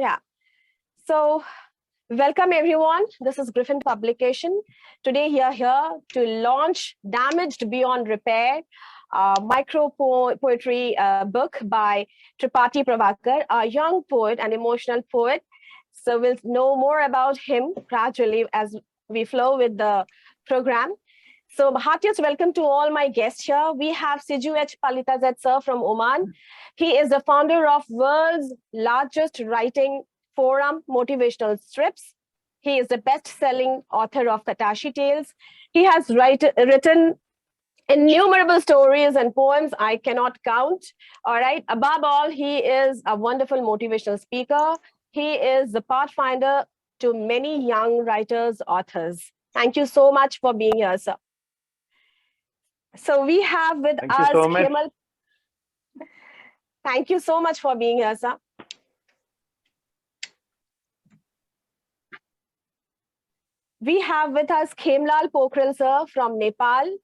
Yeah. So welcome everyone. This is Griffin publication. Today we are here to launch Damaged Beyond Repair, micro poetry book by Tripathy Prabhakar, a young poet and emotional poet. So we'll know more about him gradually as we flow with the program. So heartiest welcome to all my guests here. We have Shiju Pallitazeth sir from Oman. He is the founder of world's largest writing forum, Motivational Strips. He is the best-selling author of Katashi Tales. He has written innumerable stories and poems I cannot count. All right. Above all, he is a wonderful motivational speaker. He is the pathfinder to many young writers, authors. Thank you so much for being here, sir. So we have with us Khemlal. Thank you so much for being here, sir. We have with us Khemlal Pokhrel, sir, from Nepal.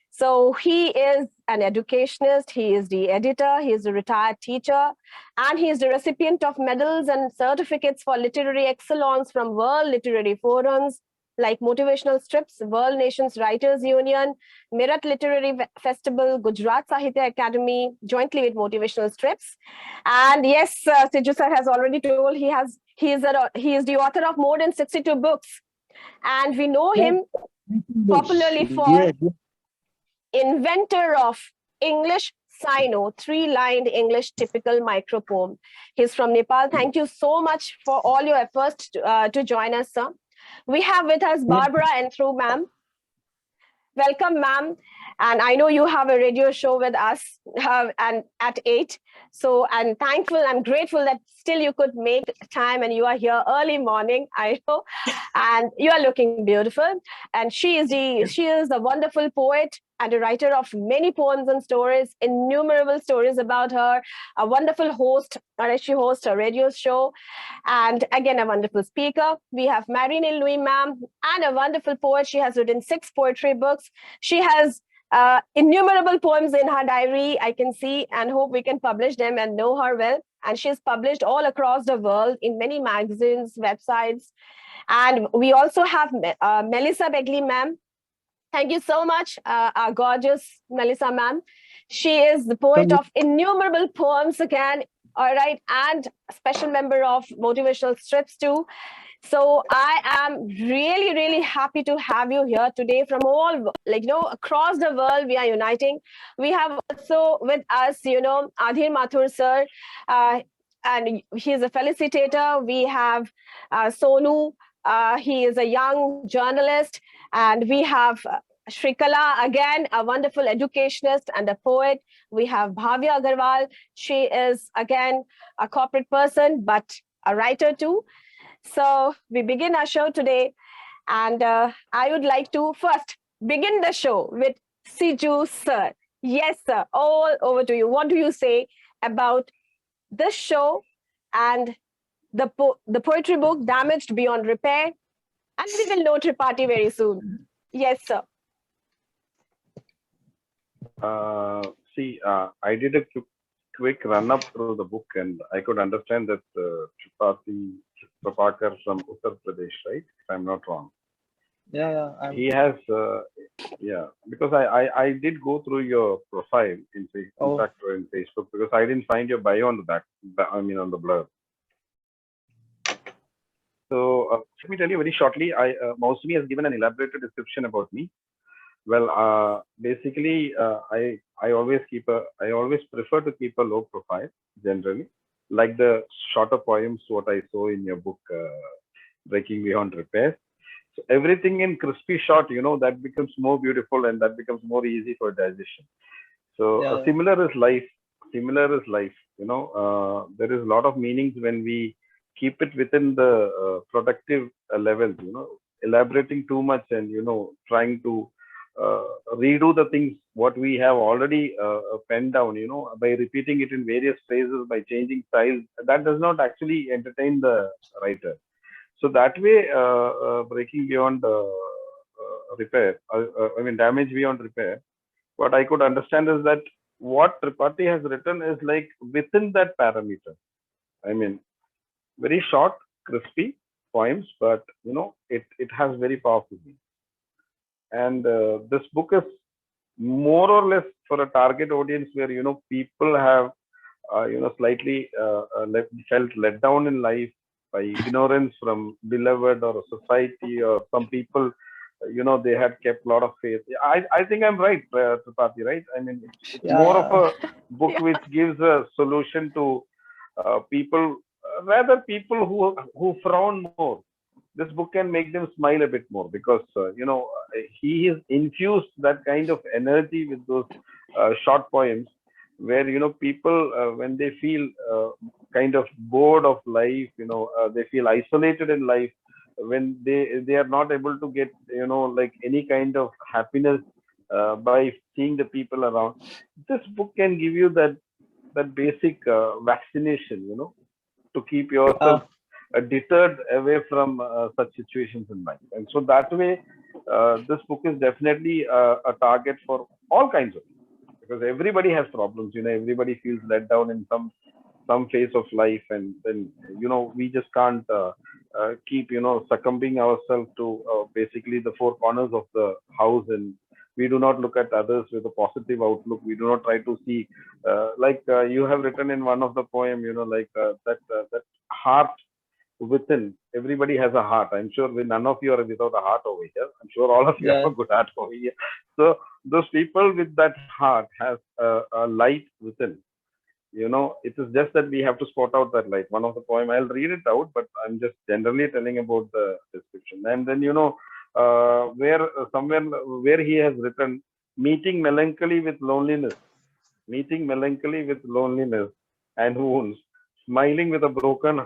So he is an educationist, he is the editor, he is a retired teacher, and he is the recipient of medals and certificates for literary excellence from world literary forums like Motivational Strips, World Nations Writers Union, Meerut Literary Festival, Gujarat Sahitya Academy, jointly with Motivational Strips. And yes, Shiju sir has already told he is the author of more than 62 books. And we know him popularly for inventor of English Saino, three-lined English typical micro poem. He's from Nepal. Thank you so much for all your efforts to join us, sir. We have with us Barbara Ehrentreu, ma'am. Welcome, ma'am. And I know you have a radio show with us and at 8. So I'm thankful, I'm grateful that still you could make time and you are here early morning, I know. And you are looking beautiful. And she is a wonderful poet and a writer of many poems and stories, innumerable stories about her, a wonderful host, or she hosts a radio show, and again, a wonderful speaker. We have Marine Louis, ma'am, and a wonderful poet. She has written 6 poetry books. She has innumerable poems in her diary, I can see, and hope we can publish them and know her well. And she's published all across the world in many magazines, websites. And we also have Melissa Begley, ma'am. Thank you so much, our gorgeous Melissa, ma'am. She is the poet of innumerable poems again, all right, and a special member of Motivational Strips too. So I am really, really happy to have you here today from all, across the world, we are uniting. We have also with us, Adhir Mathur, sir, and he's a felicitator. We have Sonu, he is a young journalist, and we have Shrikala, again, a wonderful educationist and a poet. We have Bhavya Agarwal. She is, again, a corporate person, but a writer too. So we begin our show today. And I would like to first begin the show with Shiju, sir. Yes, sir, all over to you. What do you say about this show and the poetry book, Damaged Beyond Repair? And we will know Tripathy very soon. Yes, sir. I did a quick run-up through the book, and I could understand that Tripathy Prabhakar from Uttar Pradesh, right? If I'm not wrong. Yeah. He has, because I did go through your profile in Facebook because I didn't find your bio on the back, on the blurb. So let me tell you very shortly, Mausumi has given an elaborated description about me. Well, basically, I always prefer to keep a low profile generally, like the shorter poems what I saw in your book, Breaking Beyond Repair. So everything in crispy short, that becomes more beautiful and that becomes more easy for digestion. So similar is life. Similar is life. There is a lot of meanings when we keep it within the productive levels. Elaborating too much and trying to redo the things what we have already penned down, by repeating it in various phrases, by changing styles, that does not actually entertain the writer. So that way, Breaking Beyond Repair, Damage Beyond Repair, what I could understand is that what Tripathy has written is like within that parameter. Very short, crispy poems, but it has very powerful meaning. And this book is more or less for a target audience where people have slightly felt let down in life by ignorance from beloved or society or some people. They had kept a lot of faith. I think I'm right, Tripathy, right? I mean, it's more of Yeah. a book Yeah. which gives a solution to people, rather people who frown more. This book can make them smile a bit more because he has infused that kind of energy with those short poems where people when they feel kind of bored of life, they feel isolated in life, when they are not able to get like any kind of happiness by seeing the people around. This book can give you that basic vaccination, to keep yourself Yeah. deterred away from such situations in life. And so that way, this book is definitely a target for all kinds of people, because everybody has problems. Everybody feels let down in some phase of life, and then we just can't keep succumbing ourselves to basically the four corners of the house, and we do not look at others with a positive outlook. We do not try to see like you have written in one of the poem, like that heart within. Everybody has a heart. I'm sure none of you are without a heart over here. I'm sure all of you have Yeah. a good heart over here. So those people with that heart has a light within. It is just that we have to spot out that light. One of the poem, I'll read it out, but I'm just generally telling about the description. And then where somewhere where he has written, meeting melancholy with loneliness, meeting melancholy with loneliness and wounds, smiling with a broken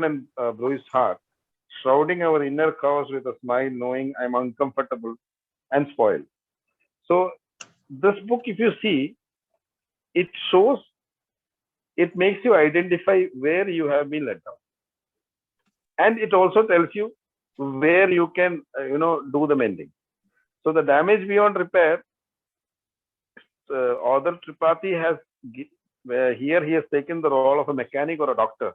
and bruised heart, shrouding our inner chaos with a smile, knowing I'm uncomfortable and spoiled. So this book, if you see, it shows, it makes you identify where you have been let down, and it also tells you where you can do the mending. So the damage beyond repair, author Tripathi has where here he has taken the role of a mechanic or a doctor,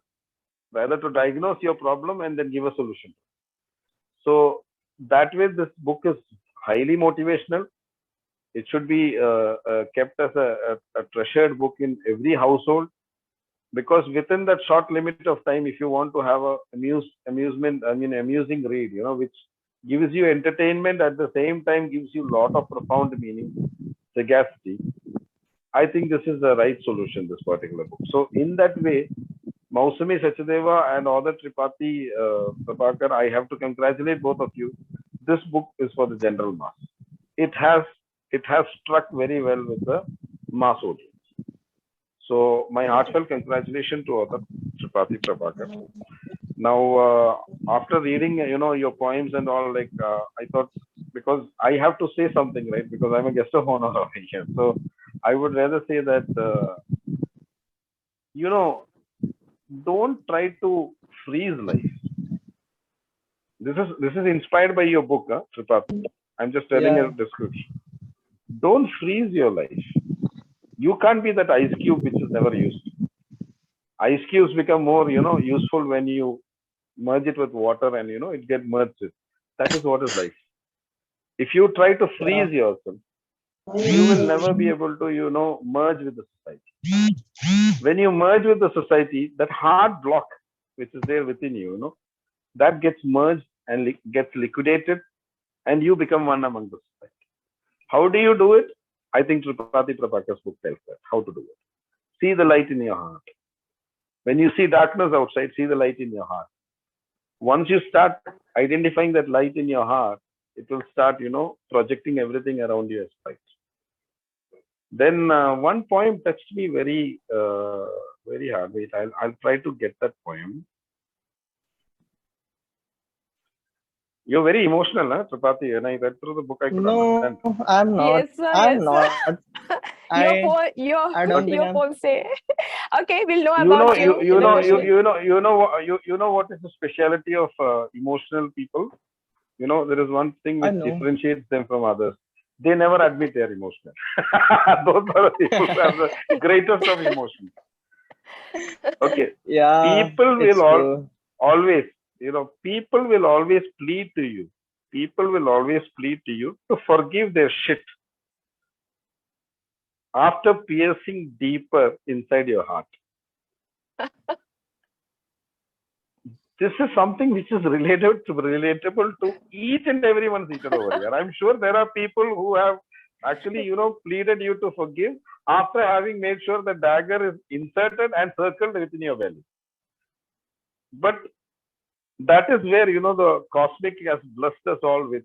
rather to diagnose your problem and then give a solution. So that way, this book is highly motivational. It should be kept as a treasured book in every household, because within that short limit of time, if you want to have a amusing read, which gives you entertainment at the same time, gives you a lot of profound meaning, sagacity, I think this is the right solution, this particular book. So in that way, Mausami Sachadeva and author Tripathy Prabhakar, I have to congratulate both of you. This book is for the general mass. It has struck very well with the mass audience. So my heartfelt congratulations to author Tripathy Prabhakar. Now, after reading, your poems and all, like I thought, because I have to say something, right? Because I'm a guest of honor over here. So I would rather say that, don't try to freeze life. This is inspired by your book, Tripathy. I'm just telling Yeah. a description. Don't freeze your life. You can't be that ice cube which is never used. Ice cubes become more, useful when you merge it with water and it get merged with. That is what is life. If you try to Yeah. freeze yourself, you will never be able to, merge with the society. When you merge with the society, that hard block which is there within you, that gets merged and gets liquidated, and you become one among the society. How do you do it? I think Tripathy Prabhakar's book tells that, how to do it. See the light in your heart. When you see darkness outside, see the light in your heart. Once you start identifying that light in your heart, it will start, projecting everything around you as light. Then one poem touched me very hard. Wait, I'll try to get that poem. You're very emotional, huh, Tripathy? When I read through the book, I could understand. No, I'm not. Yes, sir. I'm Yes, sir. not. Your I poem, your I don't But think your I'm. poem say. Okay, we'll know you know, about you you you in a know, little. you know what is the speciality of emotional people? There is one thing I which know. differentiates them from others. They never admit they're emotional. Those are the people who have the greatest of emotions. Okay. Yeah, People it's will true. always, people will always plead to you. People will always plead to you to forgive their shit after piercing deeper inside your heart. This is something which is relatable to each and everyone seated over here. I'm sure there are people who have actually, pleaded you to forgive after having made sure the dagger is inserted and circled within your belly. But that is where, the cosmic has blessed us all with,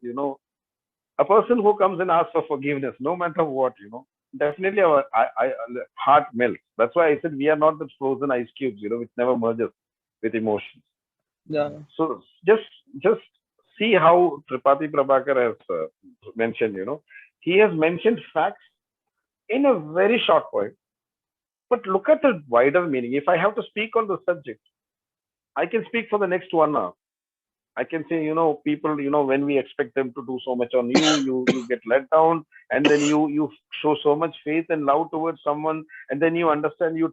a person who comes and asks for forgiveness, no matter what, definitely our heart melts. That's why I said we are not the frozen ice cubes, which never merges with emotions. Yeah, So just see how Tripathy Prabhakar has mentioned. He has mentioned facts in a very short point, but look at the wider meaning. If I have to speak on the subject, I can speak for the next 1 hour. I can say, people, when we expect them to do so much on you, you get let down, and then you show so much faith and love towards someone, and then you understand, you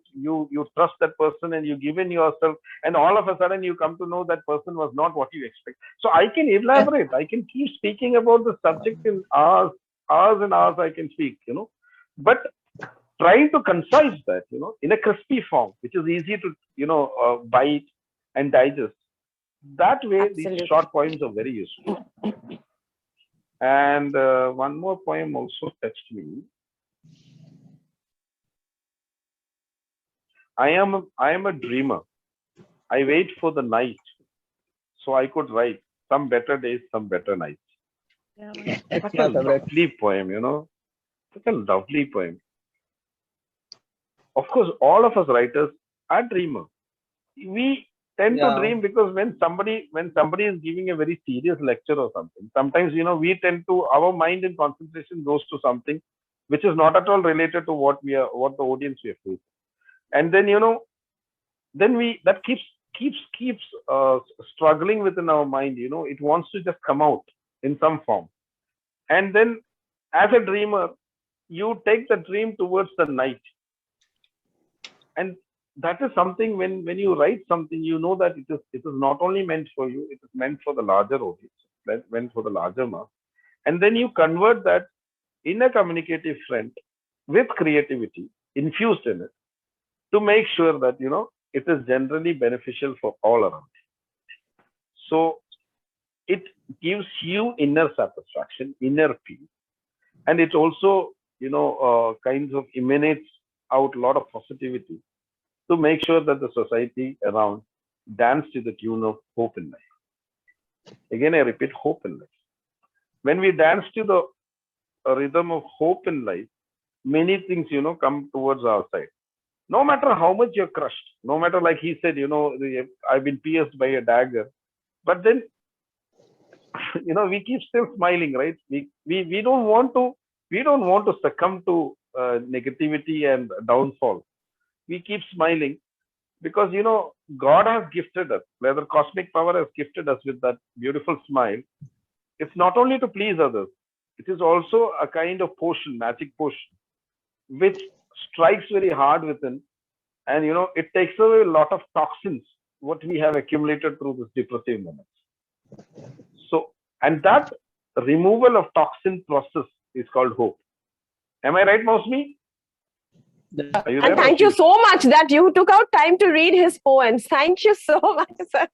trust that person, and you give in yourself, and all of a sudden you come to know that person was not what you expect. So I can elaborate. I can keep speaking about the subject in hours and hours. I can speak, but trying to concise that, in a crispy form, which is easy to, bite and digest. That way, these Absolutely. short poems are very useful. And one more poem also touched me. I am a dreamer. I wait for the night so I could write some better days, some better nights. it's Such a my favorite. lovely poem, such a lovely poem. Of course, all of us writers are dreamers. We tend to Yeah, dream because when somebody is giving a very serious lecture or something, sometimes we tend to, our mind and concentration goes to something which is not at all related to what the audience we are facing. And then we that keeps struggling within our mind. It wants to just come out in some form. And then, as a dreamer, you take the dream towards the night. And that is something, when you write something, that it is not only meant for you, it is meant for the larger audience, meant for the larger mass. And then you convert that in a communicative front with creativity infused in it, to make sure that it is generally beneficial for all around. So it gives you inner satisfaction, inner peace, and it also kinds of emanates out a lot of positivity, to make sure that the society around dance to the tune of hope in life. Again, I repeat, hope in life. When we dance to the rhythm of hope in life, many things, come towards our side. No matter how much you're crushed, no matter, like he said, I've been pierced by a dagger, but then, we keep still smiling, right? We don't want to succumb to negativity and downfall. We keep smiling because God has gifted us, whether cosmic power has gifted us with that beautiful smile. It's not only to please others, it is also a kind of potion, magic potion, which strikes very hard within, and it takes away a lot of toxins what we have accumulated through this depressive moments. So, and that removal of toxin process is called hope. Am I right, Mosmi? yeah, Are you And there, thank you Mosmi? so much that you took out time to read his poems. Thank you so much, sir.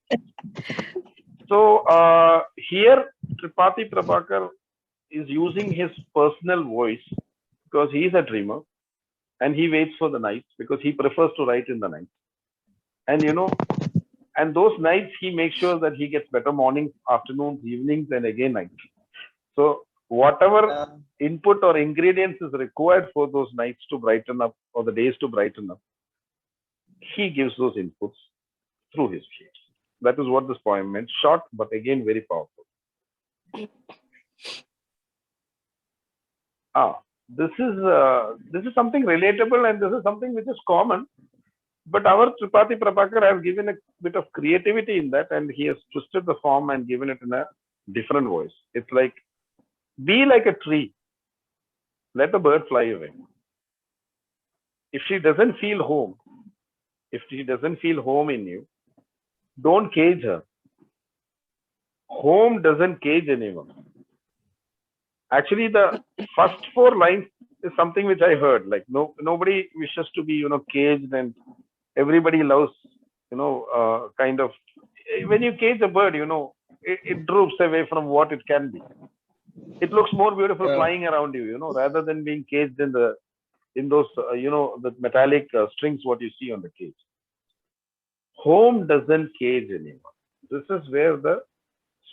So here, Tripathy Prabhakar is using his personal voice because he is a dreamer, and he waits for the night because he prefers to write in the night. And and those nights he makes sure that he gets better mornings, afternoons, evenings, and again nights. So whatever yeah. input or ingredients is required for those nights to brighten up, or the days to brighten up, he gives those inputs through his shapes. That is what this poem meant. Short, but again very powerful. Ah, this is something relatable, and this is something which is common. But our Tripathy Prabhakar has given a bit of creativity in that, and he has twisted the form and given it in a different voice. It's like, be like a tree, let the bird fly away. If she doesn't feel home, if she doesn't feel home in you, don't cage her. Home doesn't cage anyone. Actually, the first 4 lines is something which I heard. Like nobody wishes to be, caged, and everybody loves, kind of. When you cage a bird, it droops away from what it can be. It looks more beautiful flying around you, rather than being caged in those, the metallic strings what you see on the cage. Home doesn't cage anyone. This is where the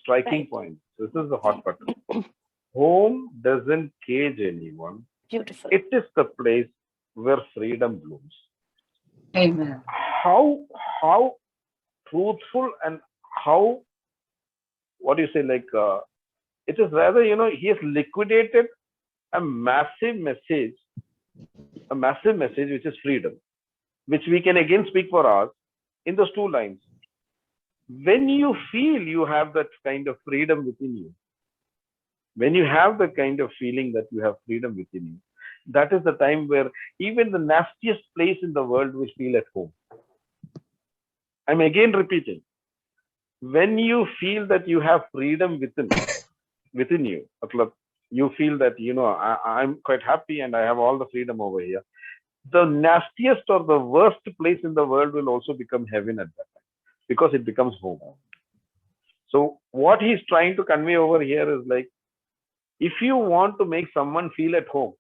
striking point. This is the hot button. Home doesn't cage anyone. Beautiful. It is the place where freedom blooms. Amen. How truthful and how, what do you say, like, it is rather, he has liquidated a massive message, which is freedom, which we can again speak for hours in those 2 lines. When you feel you have that kind of freedom within you, when you have the kind of feeling that you have freedom within you, that is the time where even the nastiest place in the world will feel at home. I'm again repeating. When you feel that you have freedom within you, you feel that, I'm quite happy and I have all the freedom over here. The nastiest or the worst place in the world will also become heaven at that time, because it becomes home. So what he's trying to convey over here is like, if you want to make someone feel at home,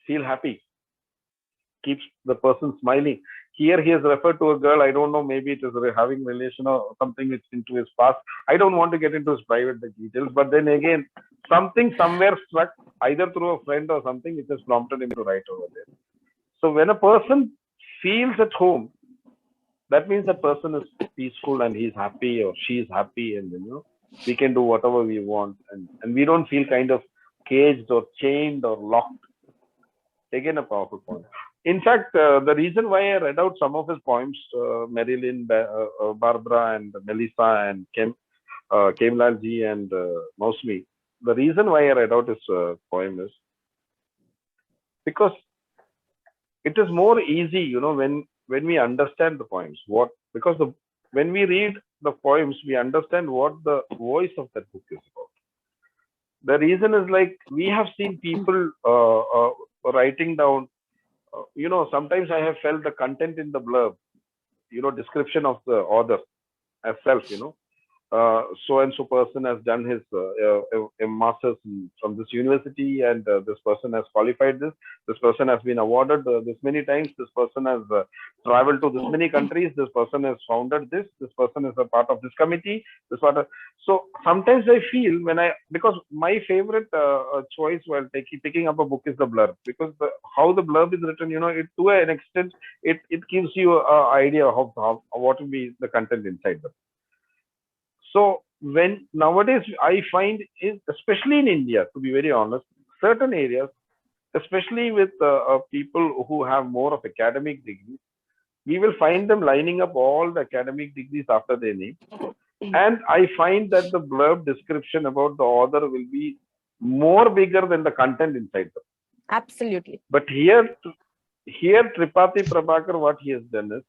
feel happy, keeps the person smiling. Here he has referred to a girl. I don't know, maybe it is having relation or something which into his past. I don't want to get into his private details, but then again, something somewhere struck, either through a friend or something, which has prompted him to write over there. So when a person feels at home, that means that person is peaceful and he's happy or she is happy, and we can do whatever we want, and we don't feel kind of caged or chained or locked. Again, a powerful point. In fact, the reason why I read out some of his poems, Marilyn, Barbara, and Melissa, and Khemlal ji, and Mausmi, the reason why I read out his poem is because it is more easy, when we understand the poems. When we read the poems, we understand what the voice of that book is about. The reason is like, we have seen people writing down, sometimes I have felt the content in the blurb, description of the author as self, so and so person has done his a master's from this university, and this person has qualified this person has been awarded this many times, this person has traveled to this many countries, this person has founded this person is a part of this committee, so sometimes I feel because my favorite choice while picking up a book is the blurb, because how the blurb is written, it to an extent it gives you an idea of what will be the content inside them. So when nowadays I find, especially in India, to be very honest, certain areas, especially with people who have more of academic degrees, we will find them lining up all the academic degrees after their name. And I find that the blurb description about the author will be more bigger than the content inside them. Absolutely. But here Tripathy Prabhakar, what he has done is,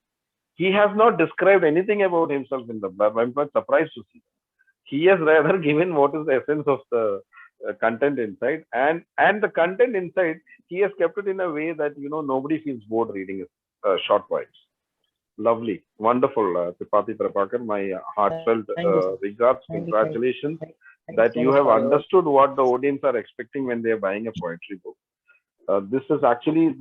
he has not described anything about himself in the blurb. I'm quite surprised to see. He has rather given what is the essence of the content inside, and the content inside, he has kept it in a way that nobody feels bored reading his short poems. Lovely, wonderful, Tripathy Prabhakar. My heartfelt regards, congratulations that you have understood what the audience are expecting when they are buying a poetry book. This is actually,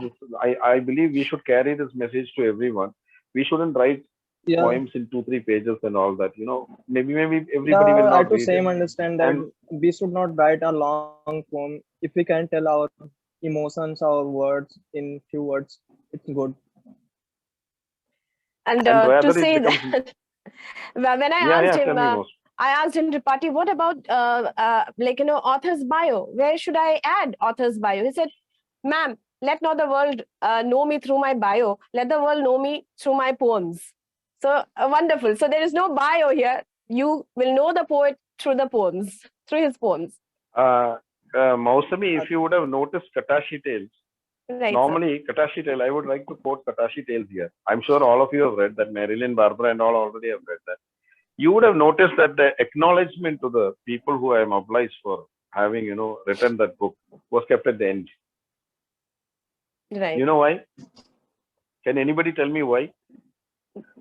I believe we should carry this message to everyone. We shouldn't write poems in 2-3 pages and all that. Maybe everybody will not I to read same it. understand that we should not write a long poem. If we can tell our emotions, our words in few words, it's good. And to say that, when I asked him, Tripathy, what about author's bio? Where should I add author's bio? He said, ma'am, let not the world know me through my bio. Let the world know me through my poems. So wonderful. So there is no bio here. You will know the poet through the poems, through his poems. Mausami, if you would have noticed Katashi Tales, Right, Normally, Katashi Tale, I would like to quote Katashi Tales here. I'm sure all of you have read that. Marilyn, Barbara, and all already have read that. You would have noticed that the acknowledgement to the people who I am obliged for having, written that book was kept at the end. right. You know why? Can anybody tell me why?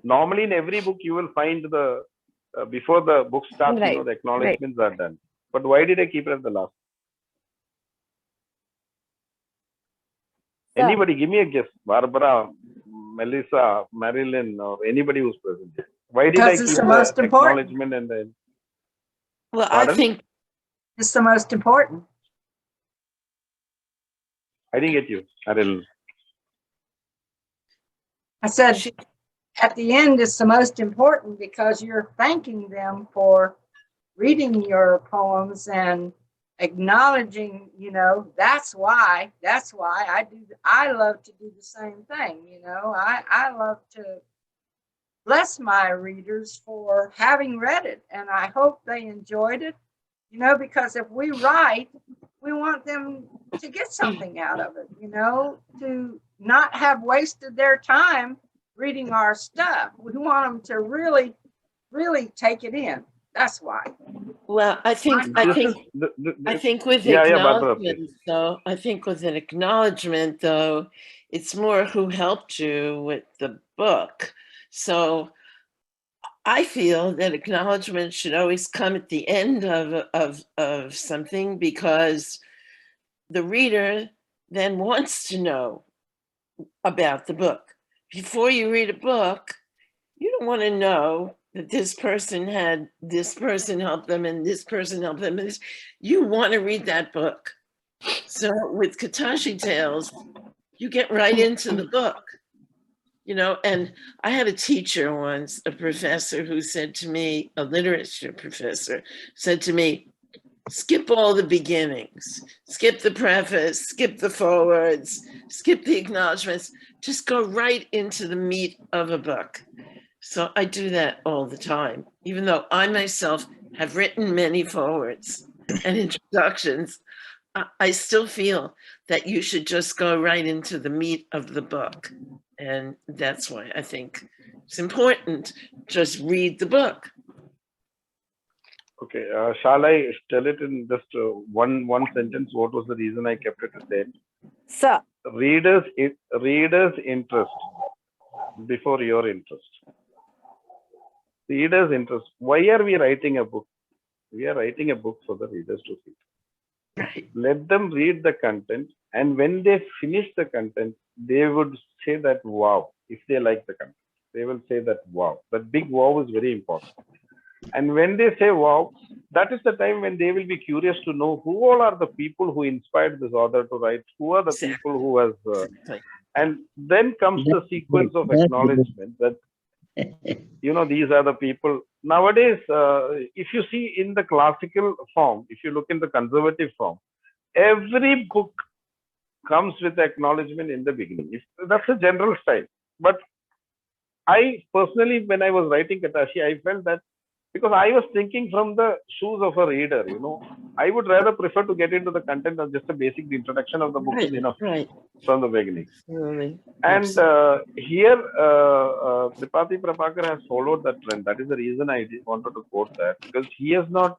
Normally, in every book, you will find the before the book starts, Right, the acknowledgements are done. But why did I keep it at the last? Sir. Anybody, give me a guess. Barbara, Melissa, Marilyn, or anybody who's present. Why did Because I it's keep the the most important. acknowledgement and then? Well, Pardon? I think It's the most important. I didn't get you, Marilyn. I said, at the end, it's the most important because you're thanking them for reading your poems and acknowledging, that's why I love to do the same thing. I love to bless my readers for having read it. And I hope they enjoyed it, because if we write, we want them to get something out of it, to not have wasted their time reading our stuff. We want them to really, really take it in. That's why. well, I think with Barbara, acknowledgement, though, I think with an acknowledgement, though, it's more who helped you with the book. So I feel that acknowledgement should always come at the end of something, because the reader then wants to know about the book. Before you read a book, you don't want to know that this person had this person help them and this person helped them. You want to read that book. So with Katashi Tales, you get right into the book, and I had a teacher once, a professor who said to me, a literature professor, said to me, skip all the beginnings, skip the preface, skip the forwards, skip the acknowledgements, just go right into the meat of a book. So I do that all the time, even though I myself have written many forwards and introductions. I still feel that you should just go right into the meat of the book. And that's why I think it's important, just read the book. Okay, shall I tell it in just one sentence? What was the reason I kept it at the end? Sir. Readers' interest before your interest. Readers' interest. Why are we writing a book? We are writing a book for the readers to see. Right. Let them read the content, and when they finish the content, they would say that wow. If they like the content, they will say that wow. That big wow is very important. And when they say wow, that is the time when they will be curious to know who all are the people who inspired this author to write, who are the people who has, and then comes the sequence of acknowledgement that, these are the people. Nowadays, if you see in the classical form, if you look in the conservative form, every book comes with acknowledgement in the beginning. That's a general style. But I personally, when I was writing Katashi, I felt that because I was thinking from the shoes of a reader, I would rather prefer to get into the content of just a basic introduction of the book is enough from the beginning. Really? And here, Tripathy Prabhakar has followed that trend. That is the reason I wanted to quote that, because he has not,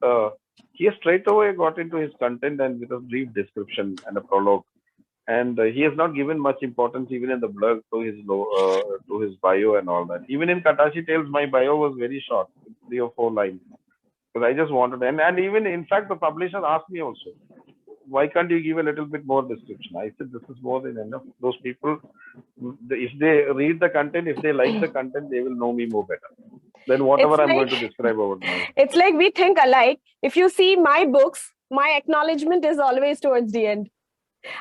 he has straight away got into his content and with a brief description and a prologue. And he has not given much importance even in the blurb to his bio and all that. Even in Katashi Tales, my bio was very short, 3 or 4 lines, because I just wanted, and even in fact, the publisher asked me also, why can't you give a little bit more description? I said, this is more than enough. Those people, if they read the content, if they like the content, they will know me more better than whatever I'm going to describe about now. It's like we think alike. If you see my books, my acknowledgement is always towards the end.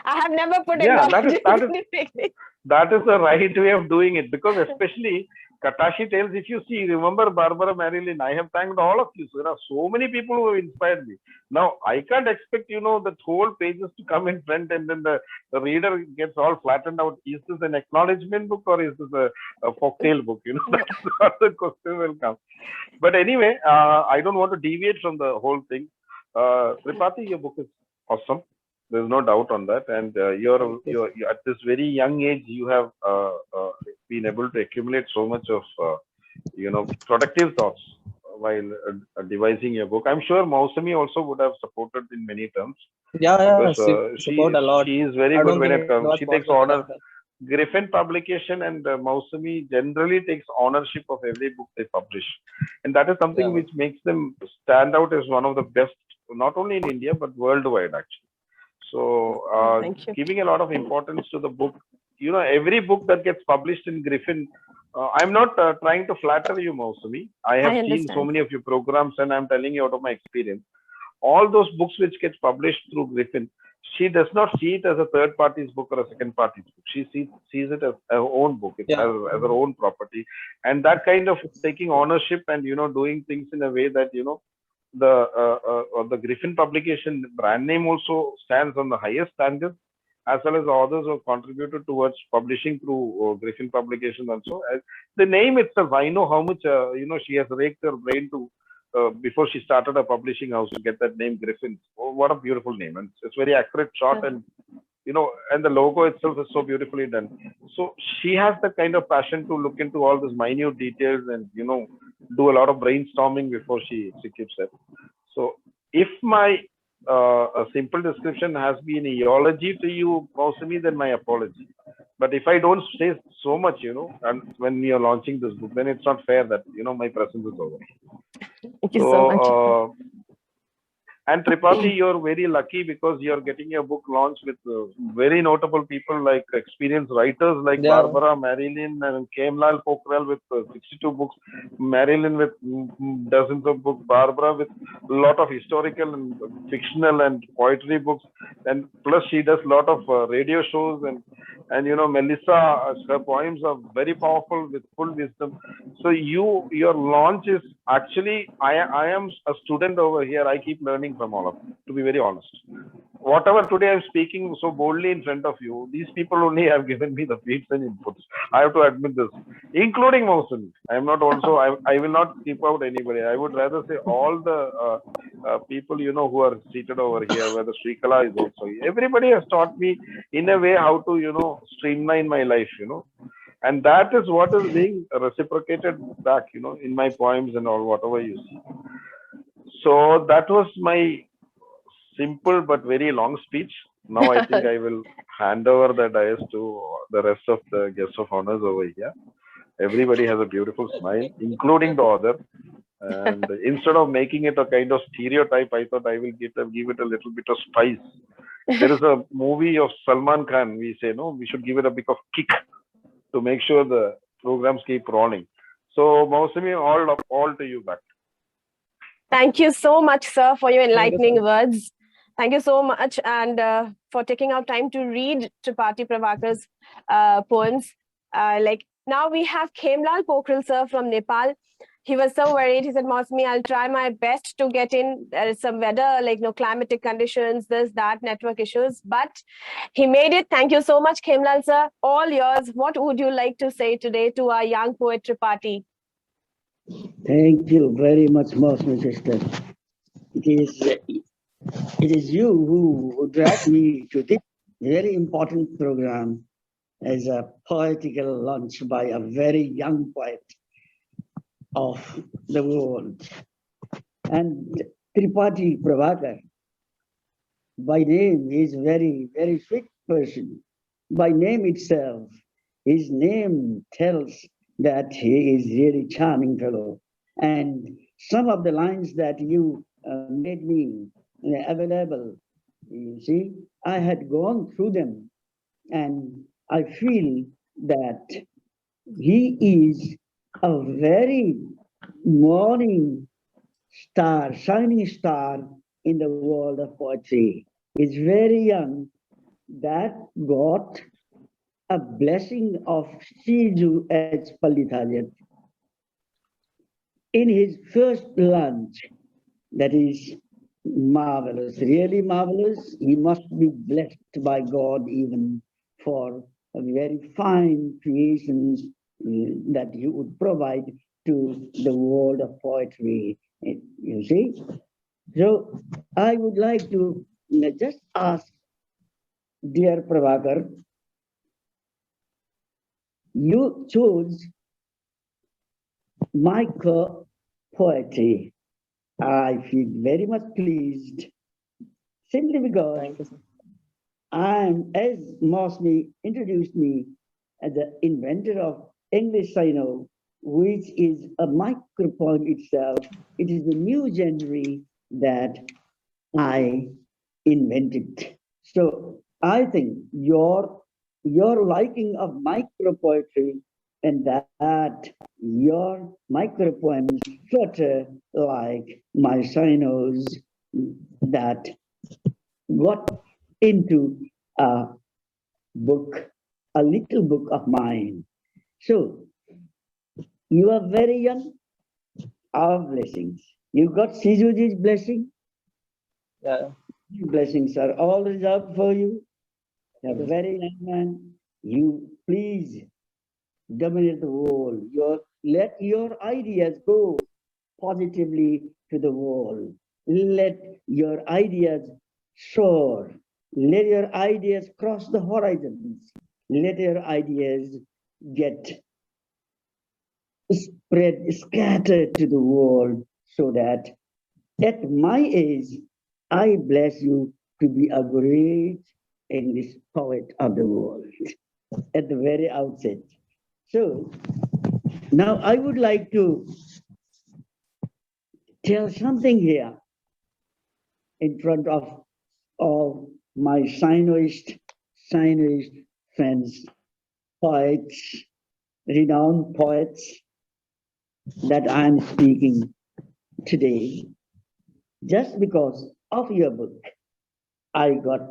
I have never put acknowledgement in the beginning. That is the right way of doing it, because especially Katashi Tales, if you see, remember Barbara, Marilyn, I have thanked all of you. So there are so many people who have inspired me. Now, I can't expect, the whole pages to come in front and then the reader gets all flattened out. Is this an acknowledgement book or is this a folktale book? That's what the question will come. But anyway, I don't want to deviate from the whole thing. Tripathy, your book is awesome. There's no doubt on that. And you're at this very young age, you have been able to accumulate so much of productive thoughts while devising your book. I'm sure Mausami also would have supported in many terms, Yeah, because support a lot. she is very I good don't when think it it comes. was She takes possible honor. without her. Griffin publication and Mausami generally takes ownership of every book they publish, and that is something Yeah. which makes them stand out as one of the best, not only in India but worldwide actually. So Thank you. giving a lot of importance to the book. Every book that gets published in Griffin. I'm not trying to flatter you, Mausami. I have seen so understand. many of your programs, and I'm telling you out of my experience. All those books which gets published through Griffin, she does not see it as a third party's book or a second party's book. She sees it as her own book, Yeah. as her own property. And that kind of taking ownership and doing things in a way that the Griffin publication brand name also stands on the highest standard, as well as the authors who have contributed towards publishing through Griffin publication also. The name itself, I know how much she has raked her brain to before she started a publishing house to get that name Griffin. Oh, what a beautiful name, and it's very accurate shot, and and the logo itself is so beautifully done. So she has the kind of passion to look into all these minute details and do a lot of brainstorming before she executes it. So if my a simple description has been a eulogy to you, Mausami, then my apology. But if I don't say so much, and when you're launching this book, then it's not fair that my presence is over. Thank you so much. And Tripathy, you're very lucky because you're getting your book launched with very notable people like experienced writers like Yeah. Barbara, Marilyn, and Khemlal Pokhrel with 62 books, Marilyn with dozens of books, Barbara with a lot of historical and fictional and poetry books, and plus she does a lot of radio shows, and Melissa, her poems are very powerful with full wisdom. So your launch is actually, I am a student over here. I keep learning from all of you, to be very honest. Whatever today I'm speaking so boldly in front of you, these people only have given me the feeds and inputs. I have to admit this, including Mousen. I'm not also, I will not keep out anybody. I would rather say all the people, who are seated over here, where the Srikala is also. Everybody has taught me in a way how to, streamline my life, and that is what is being reciprocated back, in my poems and all, whatever you see. So that was my simple but very long speech. Now I think I will hand over the dais to the rest of the guests of honors over here. Everybody has a beautiful smile, including the author. And instead of making it a kind of stereotype, I thought I will give it a little bit of spice. There is a movie of Salman Khan. We say, no, we should give it a bit of kick to make sure the programs keep rolling. So, Mausami, all to you back. Thank you so much, sir, for your enlightening words. Thank you so much, and for taking out time to read Tripathy Prabhakar's poems. Now we have Khemlal Pokhrel, sir, from Nepal. He was so worried. He said, Mausami, I'll try my best to get in. There is some weather, climatic conditions, this, that, network issues. But he made it. Thank you so much, Khemlal, sir. All yours. What would you like to say today to our young poet Tripathy? Thank you very much, Mausami sister. It is you who dragged me to this very important program as a poetical launch by a very young poet of the world. And Tripathy Prabhakar, by name, is very, very sweet person. By name itself, his name tells that he is really charming fellow. And some of the lines that you made me available, you see, I had gone through them, and I feel that he is a very morning star, shining star in the world of poetry. He's very young, that got a blessing of Shiju as Pallitazeth. In his first lunch, that is marvelous, really marvelous. He must be blessed by God even for a very fine creations that he would provide to the world of poetry, you see. So I would like to just ask dear Prabhakar, you chose micro poetry. I feel very much pleased simply because Thank you, sir. I'm, as Mosme introduced me as the inventor of English Saino, which is a micropoem itself. It is the new genre that I invented. So I think your liking of micro poetry and that your micro poems flutter like my Sainos that got into a book, a little book of mine. So you are very young, our blessings. You got Shijuji's blessing. Yeah. Blessings are all reserved for you. You're a very young man. You please dominate the world. Let your ideas go positively to the world. Let your ideas soar. Let your ideas cross the horizons. Let your ideas get spread, scattered to the world so that at my age, I bless you to be a great English poet of the world at the very outset. So now I would like to tell something here in front of all my Sainoist friends, poets, renowned poets that I'm speaking today. Just because of your book, I got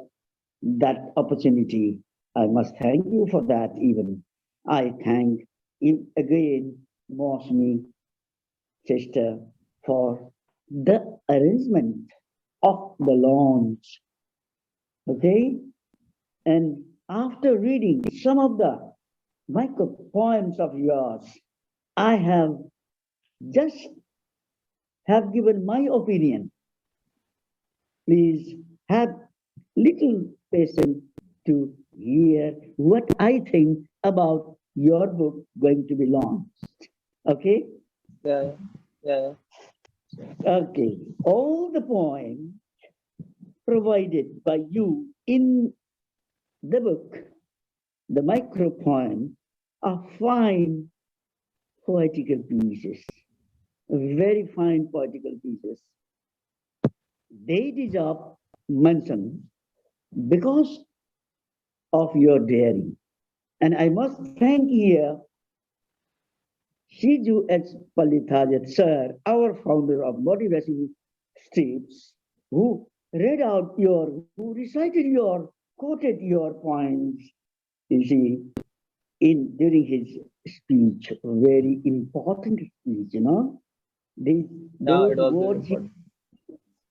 that opportunity. I must thank you for that even. I thank you again, Mosmi, sister, for the arrangement of the launch. Okay? And after reading some of the micro poems of yours, I have just have given my opinion. Please have little patience to hear what I think about your book going to be launched. Okay? Yeah. Yeah. Okay. All the poems provided by you in the book, the micro poem, are fine poetical pieces, very fine poetical pieces. They deserve mention because of your daring. And I must thank here Shiju at Pallitazeth, sir, our founder of Motivational Streets, who who recited quoted your points, you see, during his speech, very important speech, you know. These, Yeah, those it was very words important.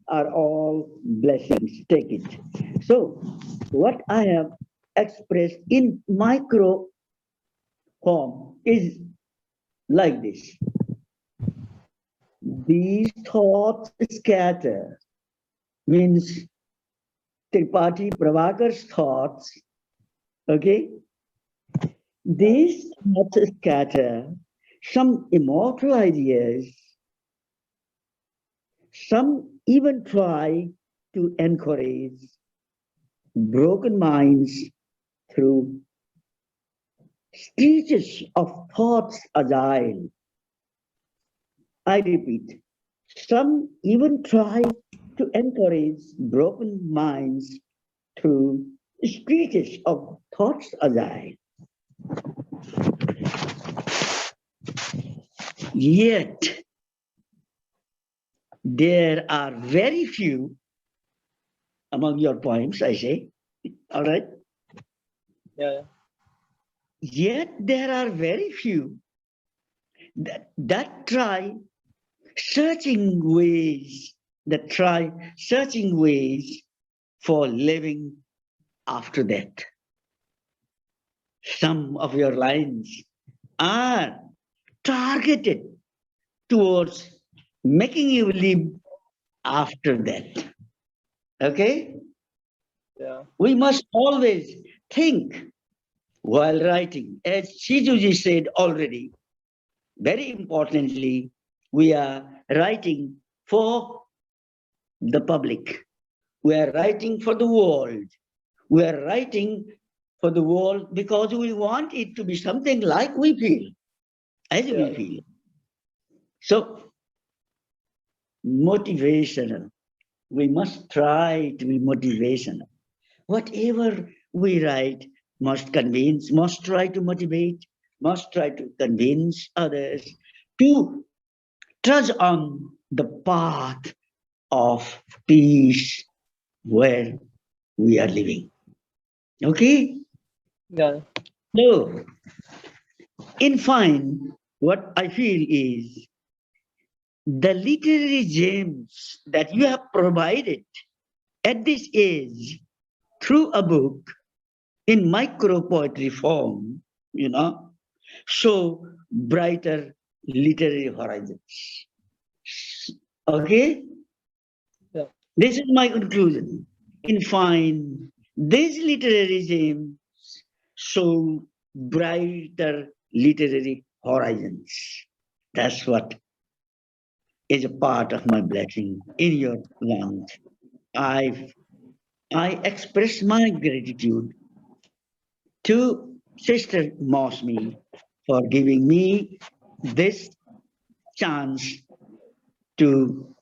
are all blessings. Take it. So, what I have expressed in micro form is like this. These thoughts scatter, means Tripathy Prabhakar's thoughts, okay? These thoughts scatter some immortal ideas, some even try to encourage broken minds through stretches of thoughts agile. I repeat, some even try to encourage broken minds through stretches of thoughts agile. Yet, there are very few among your poems, I say, all right? Yeah. Yet, there are very few that try searching ways, for living after death. Some of your lines are targeted towards making you live after death. Okay? Yeah. We must always think while writing. As Shiju said already, very importantly, we are writing for the public. We are writing for the world. We are writing for the world because we want it to be something like we feel, as we Yeah. feel. So, motivational. We must try to be motivational. Whatever we write must convince, must try to motivate, must try to convince others to trudge on the path of peace where we are living. Okay? Yeah. So, in fine, what I feel is the literary gems that you have provided at this age through a book in micro poetry form, show brighter literary horizons. Okay? Yeah. This is my conclusion. In fine, these literary gems show brighter literary horizons. That's what is a part of my blessing in your lungs. I I express my gratitude to Sister Mosmi for giving me this chance to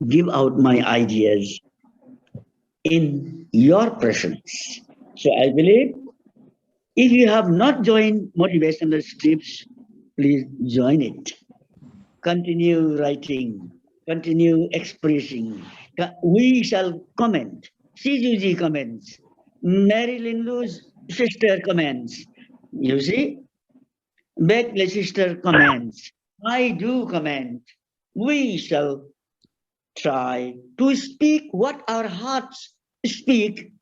give out my ideas in your presence. So I believe if you have not joined motivational scripts, please join it. Continue writing, continue expressing. We shall comment. Shiju comments. Marilyn Lou's sister comments. You see? Begley sister comments. I do comment. We shall try to speak what our hearts speak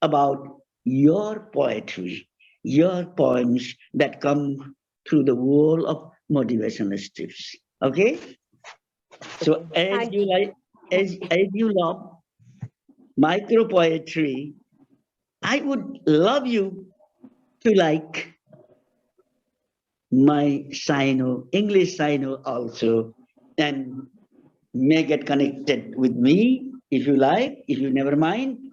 about your poetry, your poems that come through the wall of motivational strips. Okay? So as Thank you like, as you love micro poetry, I would love you to like my Saino, English Saino also, and may get connected with me if you like, if you never mind.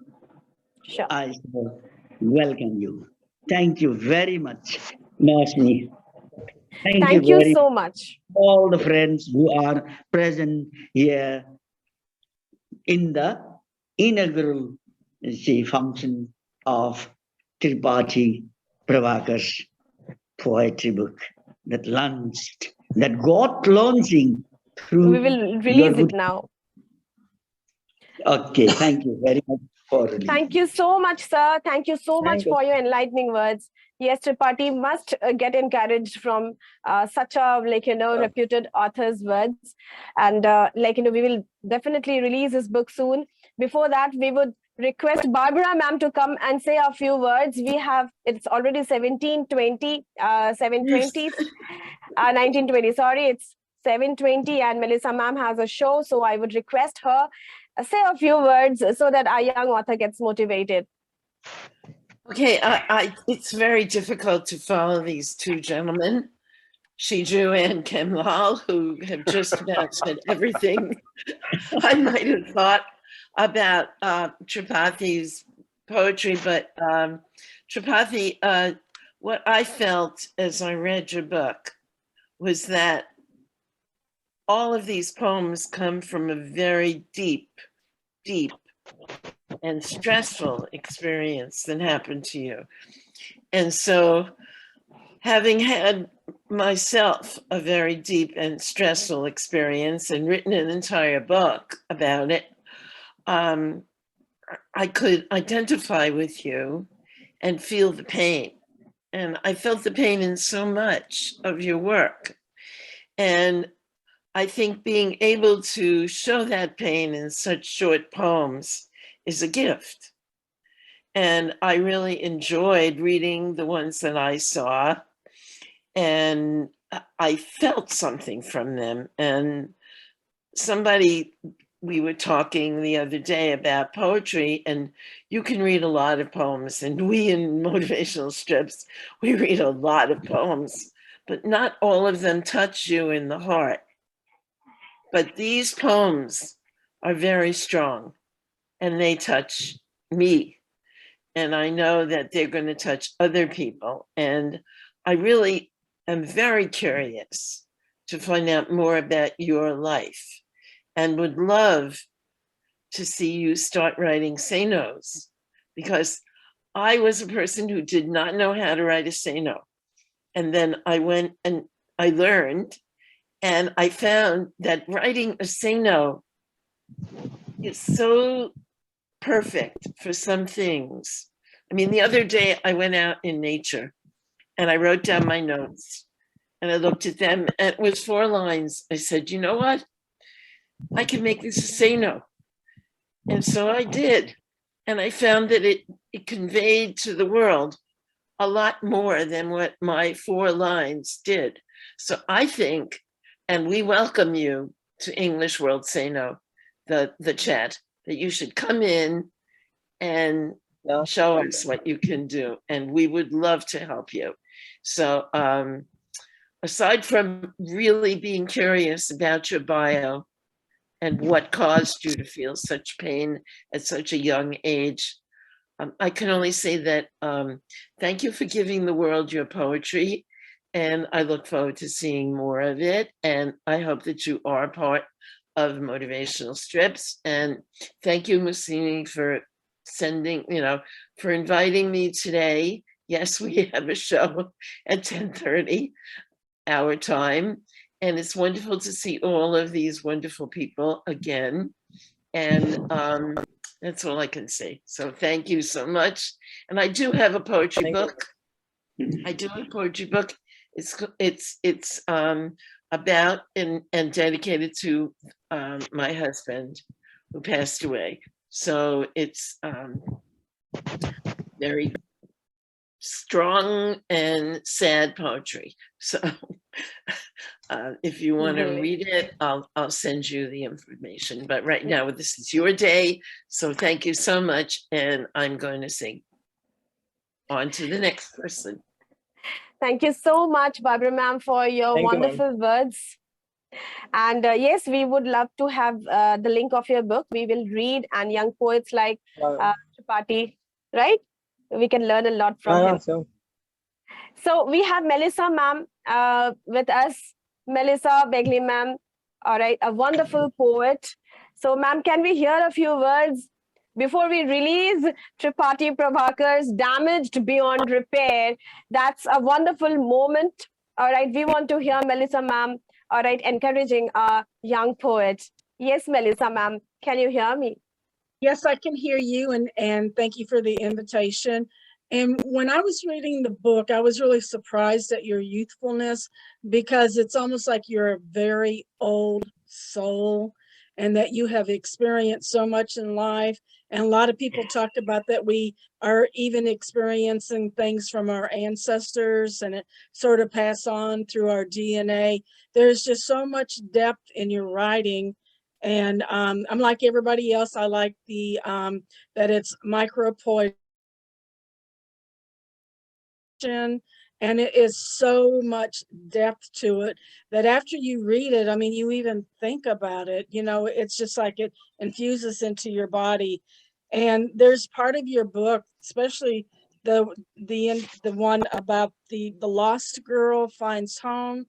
Sure. I shall welcome you. Thank you very much, Nasmi. Thank you Thank you very much, so much. all the friends who are present here in the inaugural function of Tripathy Prabhakar's poetry book that launched, that got launching We through will your release good. it now. Okay, thank you very much for Thank you so much, sir. Thank you so much Thank you. for your enlightening words. Yes, Tripathy must get encouraged from such a reputed author's words, and we will definitely release his book soon. Before that, we would request Barbara ma'am to come and say a few words. It's already 17:20, 7:20, 19:20. Sorry, it's 7:20, and Melissa ma'am has a show, so I would request her say a few words so that our young author gets motivated. Okay, it's very difficult to follow these two gentlemen, Shiju and Khemlal, who have just about said everything I might have thought about Tripathy's poetry. But Tripathy, what I felt as I read your book was that all of these poems come from a very deep and stressful experience that happened to you. And so, having had myself a very deep and stressful experience and written an entire book about it, I could identify with you and feel the pain. And I felt the pain in so much of your work. And I think being able to show that pain in such short poems is a gift. And I really enjoyed reading the ones that I saw, and I felt something from them. And somebody we were talking the other day about poetry, and you can read a lot of poems, and we in Motivational Strips, we read a lot of poems, but not all of them touch you in the heart. But these poems are very strong, and they touch me. And I know that they're going to touch other people. And I really am very curious to find out more about your life, and would love to see you start writing Sainos, because I was a person who did not know how to write a Saino. And then I went and I learned, and I found that writing a Saino is so perfect for some things. I mean, the other day I went out in nature and I wrote down my notes and I looked at them, and it was 4 lines. I said, you know what? I can make this a Saino. And so I did. And I found that it conveyed to the world a lot more than what my 4 lines did. So I think, and we welcome you to English World Saino, the chat, that you should come in and show us what you can do. And we would love to help you. So aside from really being curious about your bio and what caused you to feel such pain at such a young age, I can only say that thank you for giving the world your poetry, and I look forward to seeing more of it. And I hope that you are part of Motivational Strips. And thank you, Musini, for sending, for inviting me today. Yes, we have a show at 10:30 our time, and it's wonderful to see all of these wonderful people again. And that's all I can say. So thank you so much. And I do have a poetry book. I do have a poetry book. It's about and dedicated to my husband who passed away. So it's very strong and sad poetry. So if you want to read it, I'll send you the information. But right now, this is your day. So thank you so much. And I'm going to sing on to the next person. Thank you so much, Barbara ma'am, for your wonderful words. And yes, we would love to have the link of your book. We will read, and young poets like Tripathy, right? We can learn a lot from him. So we have Melissa ma'am with us. Melissa Begley ma'am, all right, a wonderful poet. So ma'am, can we hear a few words before we release Tripathy Prabhakar's Damaged Beyond Repair? That's a wonderful moment. All right, we want to hear Melissa ma'am, all right, encouraging a young poet. Yes, Melissa ma'am, can you hear me? Yes, I can hear you, and thank you for the invitation. And when I was reading the book, I was really surprised at your youthfulness, because it's almost like you're a very old soul and that you have experienced so much in life. And a lot of people talked about that we are even experiencing things from our ancestors, and it sort of pass on through our DNA. There's just so much depth in your writing. And I'm like everybody else. I like the that it's micropoetry, and it is so much depth to it that after you read it, I mean, you even think about it. It's just like it infuses into your body. And there's part of your book, especially the one about the lost girl finds home.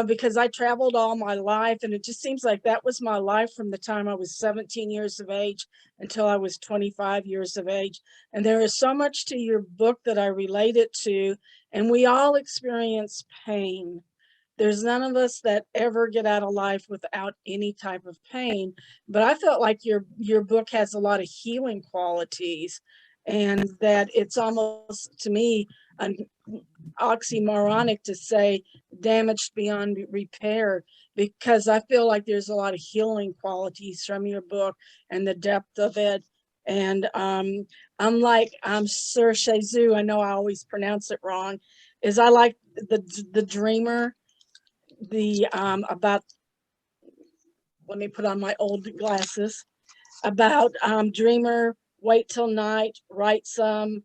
Because I traveled all my life, and it just seems like that was my life from the time I was 17 years of age until I was 25 years of age. And there is so much to your book that I related to, and we all experience pain. There's none of us that ever get out of life without any type of pain. But I felt like your book has a lot of healing qualities, and that it's almost, to me, an oxymoronic to say damaged beyond repair, because I feel like there's a lot of healing qualities from your book and the depth of it. And unlike Sir Shiju, I know I always pronounce it wrong, is I like the dreamer, the about let me put on my old glasses, about dreamer, wait till night, write some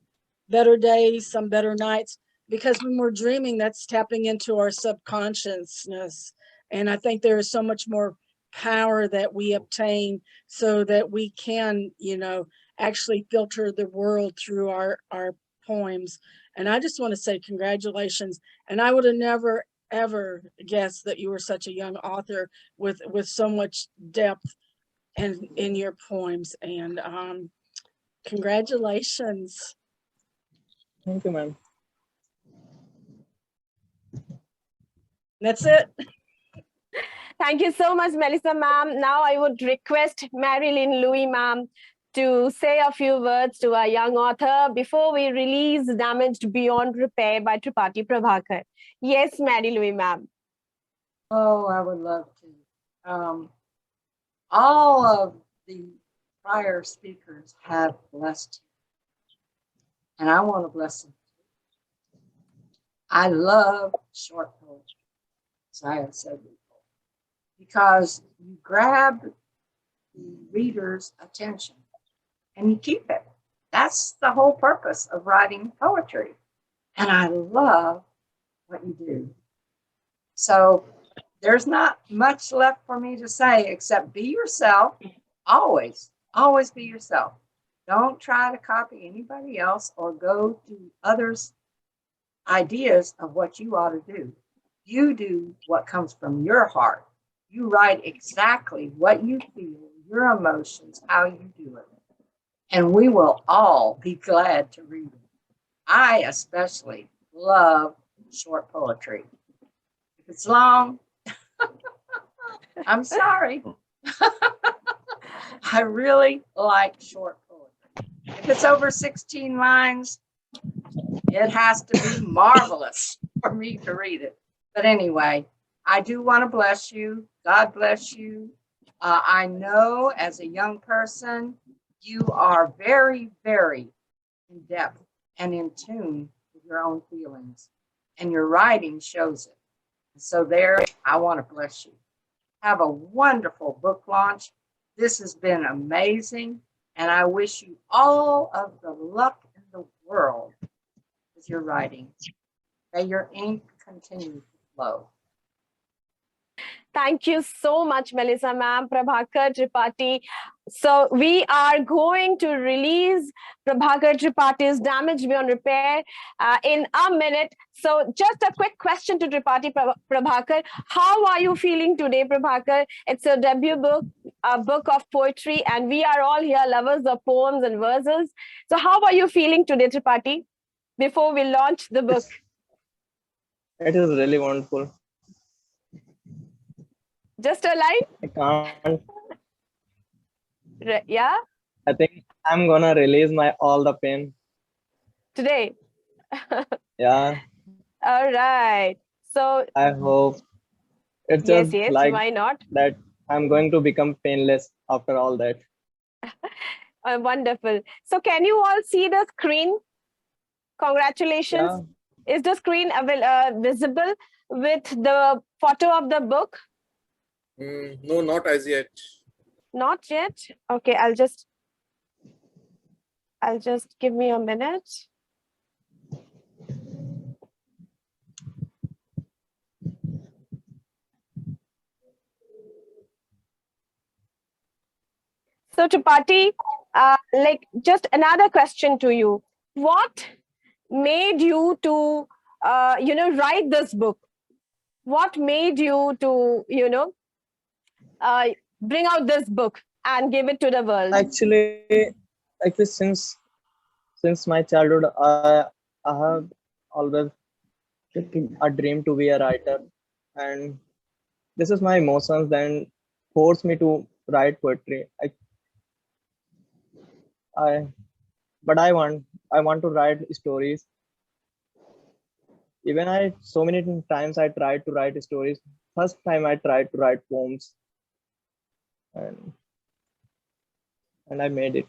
better days, some better nights, because when we're dreaming, that's tapping into our subconsciousness. And I think there is so much more power that we obtain so that we can, you know, actually filter the world through our poems. And I just want to say congratulations. And I would have never, ever guessed that you were such a young author with so much depth and in your poems. And congratulations. Thank you, ma'am. That's it. Thank you so much, Melissa ma'am. Now I would request Marilyn Louis ma'am to say a few words to our young author before we release Damaged Beyond Repair by Tripathy Prabhakar. Yes, Mary Louis ma'am. Oh, I would love to. All of the prior speakers have blessed you, and I want to bless them. I love short poetry, as I have said before, because you grab the reader's attention and you keep it. That's the whole purpose of writing poetry. And I love what you do. So there's not much left for me to say except be yourself. Always, always be yourself. Don't try to copy anybody else or go to others' ideas of what you ought to do. You do what comes from your heart. You write exactly what you feel, your emotions, how you do it. And we will all be glad to read it. I especially love short poetry. If it's long, I'm sorry. I really like short poetry. If it's over 16 lines, it has to be marvelous for me to read it. But anyway, I do want to bless you. God bless you. I know as a young person, you are very, very in depth and in tune with your own feelings, and your writing shows it. So there, I want to bless you. Have a wonderful book launch. This has been amazing, and I wish you all of the luck in the world with your writing. May your ink continue to flow. Thank you so much, Melissa ma'am, Prabhakar Tripathy. So we are going to release Prabhakar Tripathy's Damage Beyond Repair in a minute. So just a quick question to Tripathy Prabhakar. How are you feeling today, Prabhakar? It's a debut book, a book of poetry, and we are all here lovers of poems and verses. So how are you feeling today, Tripathy, before we launch the book? It is really wonderful. Just a line? I can't. Yeah? I think I'm gonna release my all the pain. Today? Yeah. All right. So I hope it's yes, just like why not? that I'm going to become painless after all that. Wonderful. So can you all see the screen? Congratulations. Yeah. Is the screen visible with the photo of the book? No, not as yet. Not yet. Okay, I'll just give me a minute. So Tripathy, like just another question to you. What made you to, write this book? What made you to, bring out this book and give it to the world? Actually, since my childhood, I have always a dream to be a writer, and this is my emotions then forced me to write poetry. I want to write stories. Even so many times I tried to write stories. First time I tried to write poems, and I made it.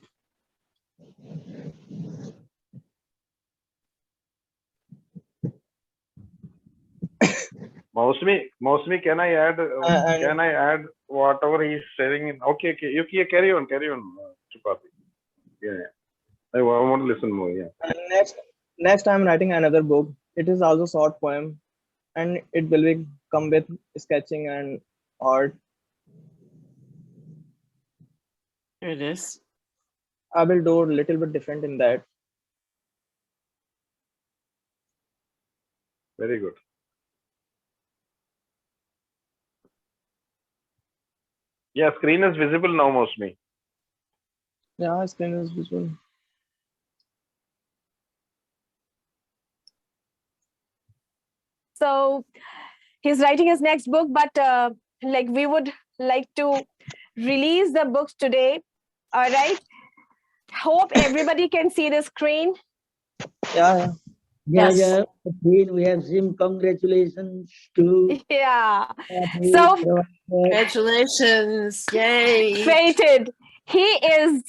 Mostly, can I add? And Can I add whatever he's sharing? Okay. You carry on, Tripathy. Yeah. I want to listen more. Yeah. and next I'm writing another book. It is also short poem, and it will be come with sketching and art. Here it is. I will do a little bit different in that. Very good. Yeah, screen is visible now, mostly. Yeah, screen is visual. So he's writing his next book, but like we would like to release the books today. All right. Hope everybody can see the screen. Yeah. Yeah, Yes. yeah. We have seen congratulations to Yeah. Prabhakar, So Prabhakar. Congratulations. Yay. fated. He is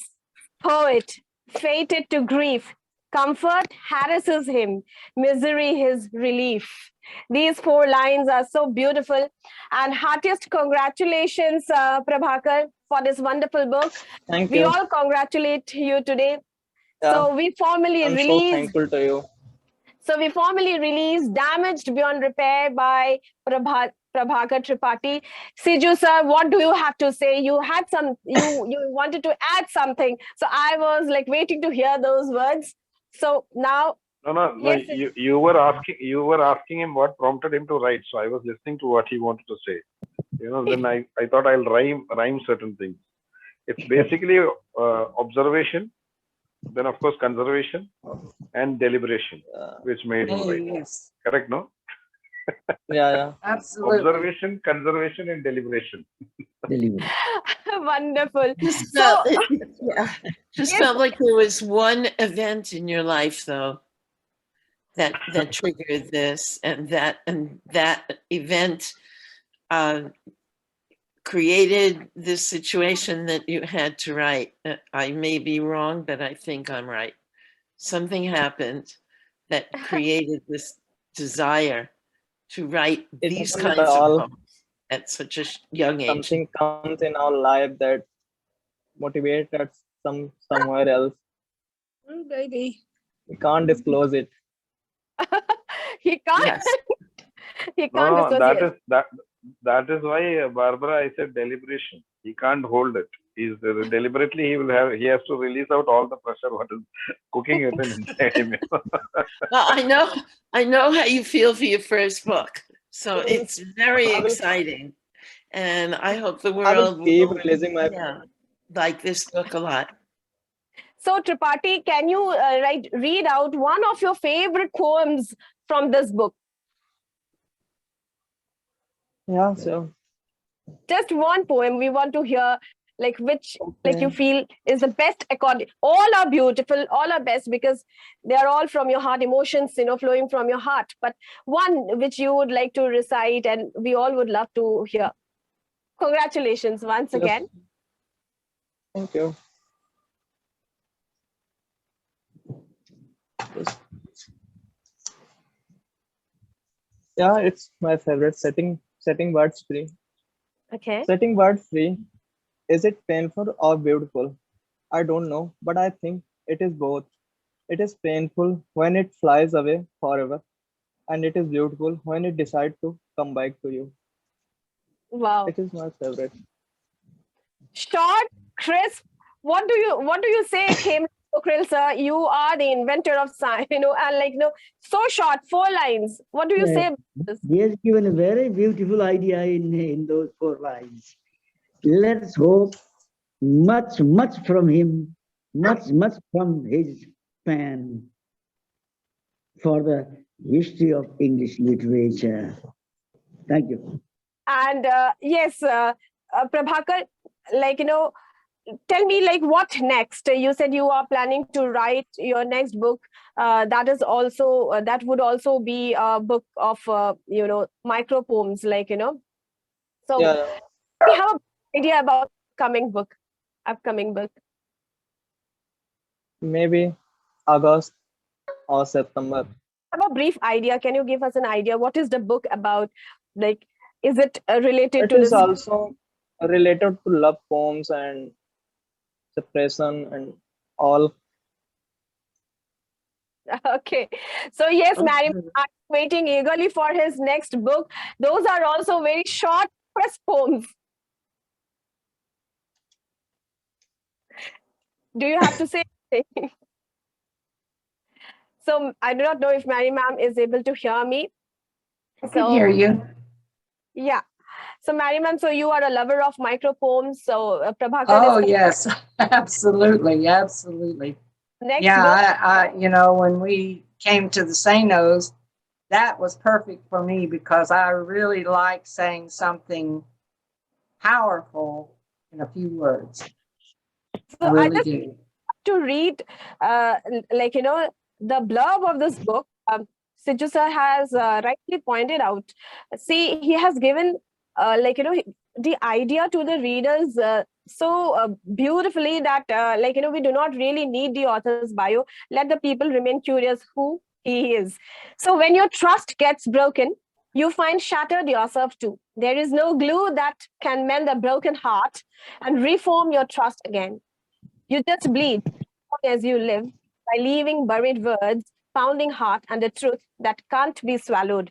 poet, fated to grief. Comfort harasses him, misery his relief. These 4 lines are so beautiful. And heartiest congratulations, Prabhakar, for this wonderful book. Thank We you. all congratulate you today. Yeah. So we formally I'm so released. thankful to you. So we formally released Damaged Beyond Repair by Prabhakar Tripathy. Shiju sir, what do you have to say? You had you wanted to add something. So I was like waiting to hear those words. So now, No. yes, You were asking him what prompted him to write. So I was listening to what he wanted to say. Then I thought I'll rhyme certain things. It's basically observation, then of course conservation and deliberation, which made him write. Yes, Correct, no? Yeah. absolutely. Observation, conservation, and deliberation. Delivery. wonderful. Just So felt, yeah, just yes, felt like there was one event in your life, though, that triggered this, and that event created this situation that you had to write. I may be wrong, but I think I'm right. Something happened that created this desire to write It these happened kinds of all. poems at such a young age. Something comes in our life that motivates us somewhere else. Oh, baby. We can't disclose it. he can't. Yes. He can't No, disclose it. that is why Barbara, I said deliberation. He can't hold it. He's deliberately he has to release out all the pressure what is cooking it inside him. Well, I know how you feel for your first book, so it's very exciting, and I hope the I will world keep will releasing my like this book a lot. So Tripathy, can you read out one of your favorite poems from this book? Yeah, so Just one poem we want to hear, like which like you okay. feel is the best according. All are beautiful, all are best because they are all from your heart, emotions, flowing from your heart. But one which you would like to recite and we all would love to hear. Congratulations once Yes. again. Thank you. Yes. Yeah, it's my favorite. Setting words free. Okay. Setting words free. Is it painful or beautiful? I don't know, but I think it is both. It is painful when it flies away forever, and it is beautiful when it decides to come back to you. Wow. It is my favorite. Short, crisp. What do you say, Pokhrel sir? You are the inventor of science, and so short, 4 lines. What do you say about this? He has given a very beautiful idea in those 4 lines. Let's hope much from him, much from his pen for the history of English literature. Thank you. And yes, Prabhakar, tell me what next. You said you are planning to write your next book. That is also that would also be a book of micro poems, So Yeah, we have an idea about upcoming book. maybe August or September. Have a brief idea. Can you give us an idea? What is the book about? Like, is it related It to is this? also related to love poems and suppression and all. Okay. So yes, Mary, Okay. I'm waiting eagerly for his next book. Those are also very short press poems. Do you have to say anything? So I do not know if Mary ma'am is able to hear me. I can hear you. Yeah. So Mary ma'am, so you are a lover of micro poems. So Prabhakar Oh, is yes, absolutely, absolutely. next Yeah, book. when we came to the Sainos, that was perfect for me because I really like saying something powerful in a few words. I So I really just do. to read, like, the blurb of this book. Shiju sir has rightly pointed out. See, he has given, like, the idea to the readers so beautifully that, like, we do not really need the author's bio. Let the people remain curious who he is. So when your trust gets broken, you find shattered yourself too. There is no glue that can mend a broken heart and reform your trust again. You just bleed as you live by leaving buried words, pounding heart, and the truth that can't be swallowed.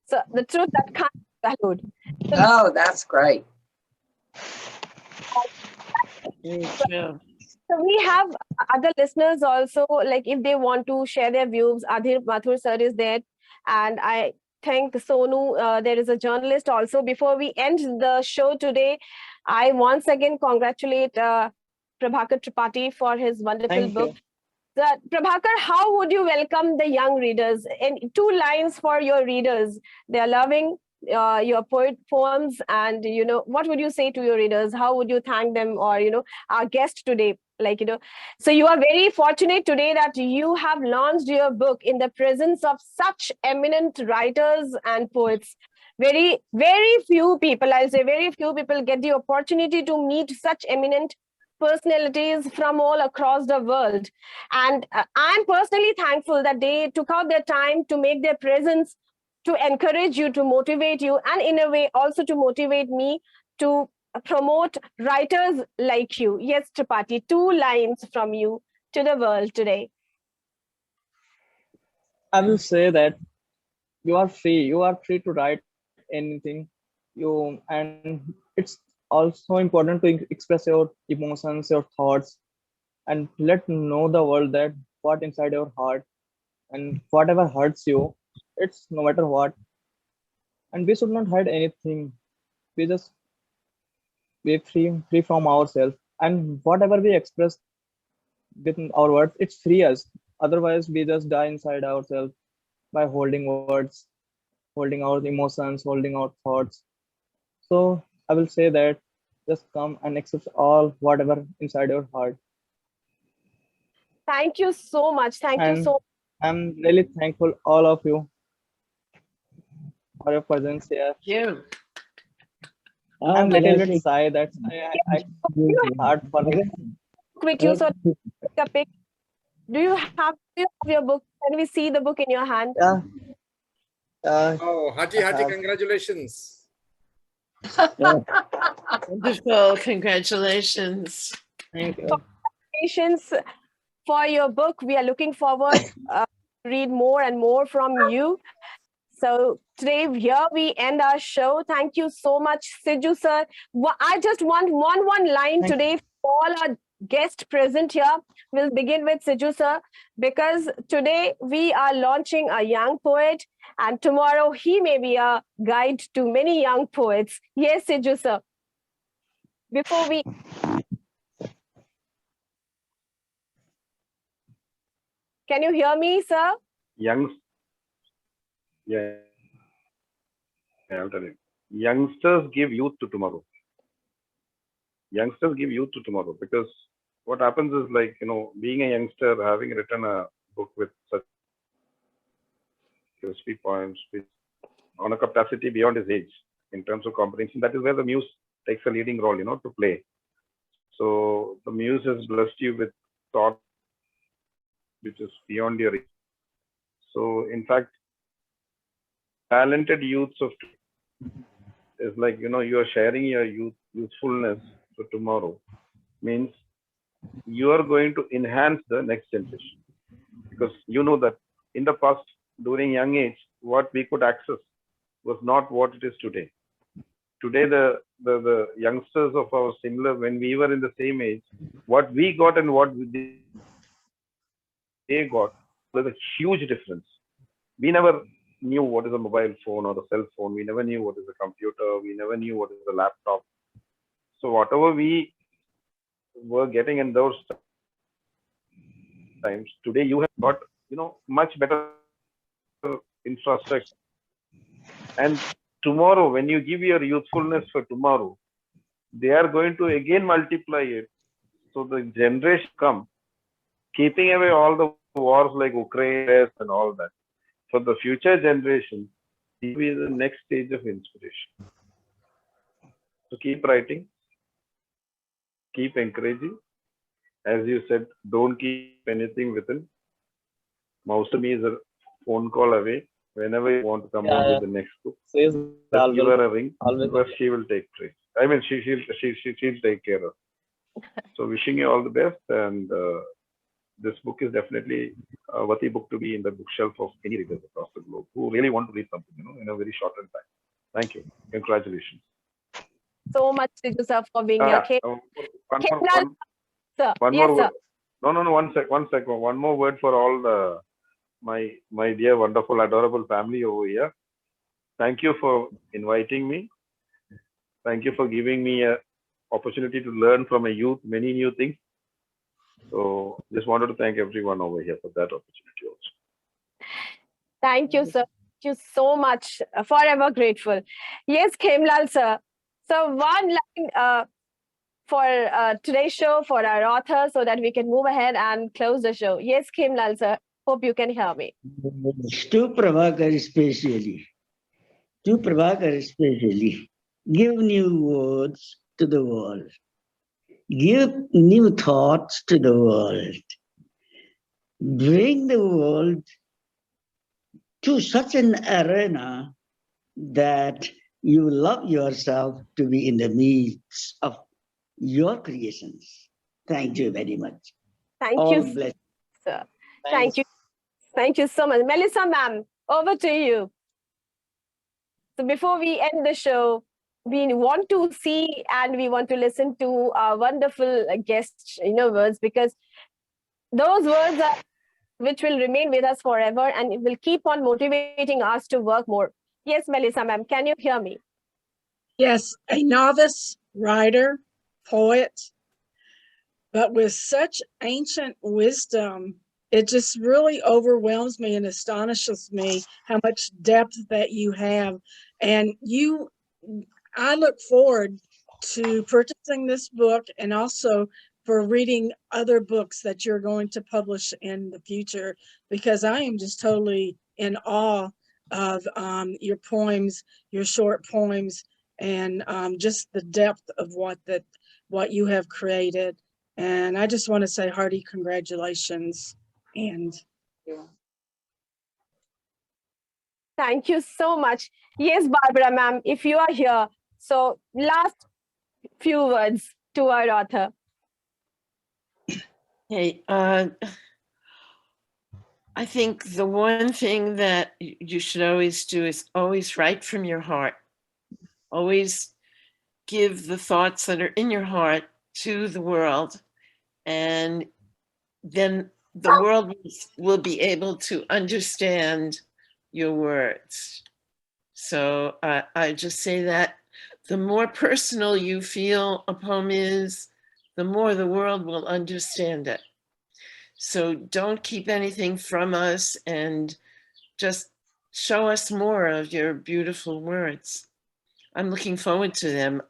So the truth that can't be swallowed. So, Oh, that's great. Thank you. so we have other listeners also, like if they want to share their views, Adhir Mathur sir is there. And I think Sonu, there is a journalist also. Before we end the show today, I once again congratulate Prabhakar Tripathy for his wonderful Thank book. you. Prabhakar, how would you welcome the young readers? In 2 lines for your readers. They are loving your poems, and what would you say to your readers? How would you thank them, or our guest today? Like so you are very fortunate today that you have launched your book in the presence of such eminent writers and poets. Very, very few people, I'll say, very few people get the opportunity to meet such eminent personalities from all across the world. And I'm personally thankful that they took out their time to make their presence, to encourage you, to motivate you, and in a way also to motivate me to promote writers like you. Yes, Tripathi, 2 lines from you to the world today. I will say that you are free. You are free to write anything. And it's also important to express your emotions, your thoughts, and let know the world that what inside your heart and whatever hurts you, it's no matter what. And we should not hide anything. We just be free from ourselves. And whatever we express with our words, it's free us. Otherwise, we just die inside ourselves by holding words, holding our emotions, holding our thoughts. So I will say that just come and accept all whatever inside your heart. Thank you so much. Thank you And so I'm really thankful all of you for your presence here. Thank you. I'm a little bit Classic. shy. That's I hard for me. with you. So take a pic. Do you have your book? Can we see the book in your hand? Yeah. Oh, I hearty have. congratulations. Wonderful. Congratulations. Thank you. Congratulations for your book. We are looking forward to read more and more from you. So today here we end our show. Thank you so much, Shiju sir. I just want one line Thank today for all our guests present here. We'll begin with Shiju sir, because today we are launching a young poet, and tomorrow he may be a guide to many young poets. Yes, Shiju sir. Before we Can you hear me, sir? Young, yeah, I'll tell you. Youngsters give youth to tomorrow. Youngsters give youth to tomorrow, because what happens is, like, being a youngster, having written a book with such crispy poems, with on a capacity beyond his age in terms of comprehension, that is where the muse takes a leading role, to play. So the muse has blessed you with thought which is beyond your age. So in fact, talented youths of It's like, you are sharing your youthfulness for tomorrow. Means you are going to enhance the next generation. Because you know that in the past, during young age, what we could access was not what it is today. Today, the youngsters of our similar, when we were in the same age, what we got and what they got, there's a huge difference. We never knew what is a mobile phone or a cell phone. We never knew what is a computer. We never knew what is a laptop. So whatever we were getting in those times, today you have got, much better infrastructure. And tomorrow, when you give your youthfulness for tomorrow, they are going to again multiply it. So the generation come, keeping away all the wars like Ukraine and all that. For the future generation, it will be the next stage of inspiration. So keep writing, keep encouraging. As you said, don't keep anything within. Mausami is a phone call away. Whenever you want to come out with the next book, Says just give her a ring. always. But she will take place. I mean, she'll take care of. So wishing you all the best. And this book is definitely a worthy book to be in the bookshelf of any readers across the globe who really want to read something, in a very short time. Thank you. Congratulations. So much, Shiju sir, for being here. One more word. No, one second. One more word for all my dear, wonderful, adorable family over here. Thank you for inviting me. Thank you for giving me an opportunity to learn from a youth many new things. So just wanted to thank everyone over here for that opportunity also. Thank you, sir. Thank you so much. Forever grateful. Yes, Khemlal sir. So one line for today's show for our author so that we can move ahead and close the show. Yes, Khemlal sir. Hope you can hear me. To Prabhakar especially. To Prabhakar especially. Give new words to the world. Give new thoughts to the world. Bring the world to such an arena that you love yourself to be in the midst of your creations. Thank you very much. Thank All you, blessed. sir. Thank you. Thank you so much. Melissa, ma'am, over to you. So before we end the show, we want to see and we want to listen to our wonderful guests, words, because those words are which will remain with us forever and it will keep on motivating us to work more. Yes, Melissa, ma'am, can you hear me? Yes, a novice writer, poet, but with such ancient wisdom, it just really overwhelms me and astonishes me how much depth that you have. And I look forward to purchasing this book and also for reading other books that you're going to publish in the future, because I am just totally in awe of your poems, your short poems, and just the depth of what you have created. And I just want to say hearty congratulations. And thank you so much. Yes, Barbara, ma'am, if you are here. So last few words to our author. Hey, I think the one thing that you should always do is always write from your heart. Always give the thoughts that are in your heart to the world, and then the world will be able to understand your words. So I just say that the more personal you feel a poem is, the more the world will understand it. So don't keep anything from us and just show us more of your beautiful words. I'm looking forward to them.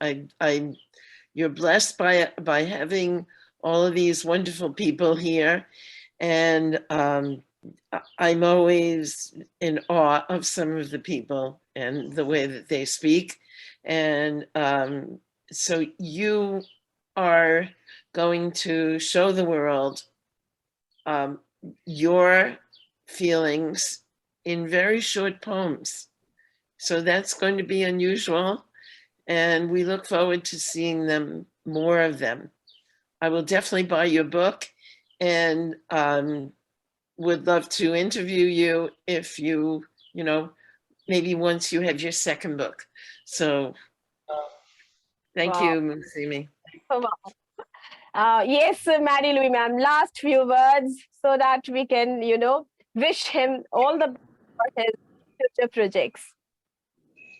You're blessed by having all of these wonderful people here. And I'm always in awe of some of the people and the way that they speak. And so you are going to show the world your feelings in very short poems. So that's going to be unusual. And we look forward to seeing them, more of them. I will definitely buy your book and would love to interview you if you, maybe once you have your second book. So thank Wow. you, Musimi. Yes, Mary Louis, ma'am, last few words so that we can, wish him all the best for his future projects.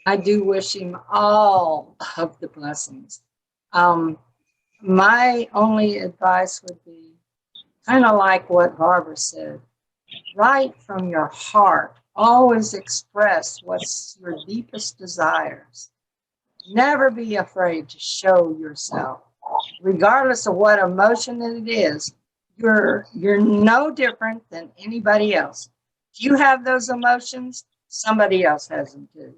I do wish him all of the blessings. My only advice would be kind of like what Barbara said, write from your heart. Always express what's your deepest desires. Never be afraid to show yourself. Regardless of what emotion it is, you're no different than anybody else. If you have those emotions, somebody else has them too.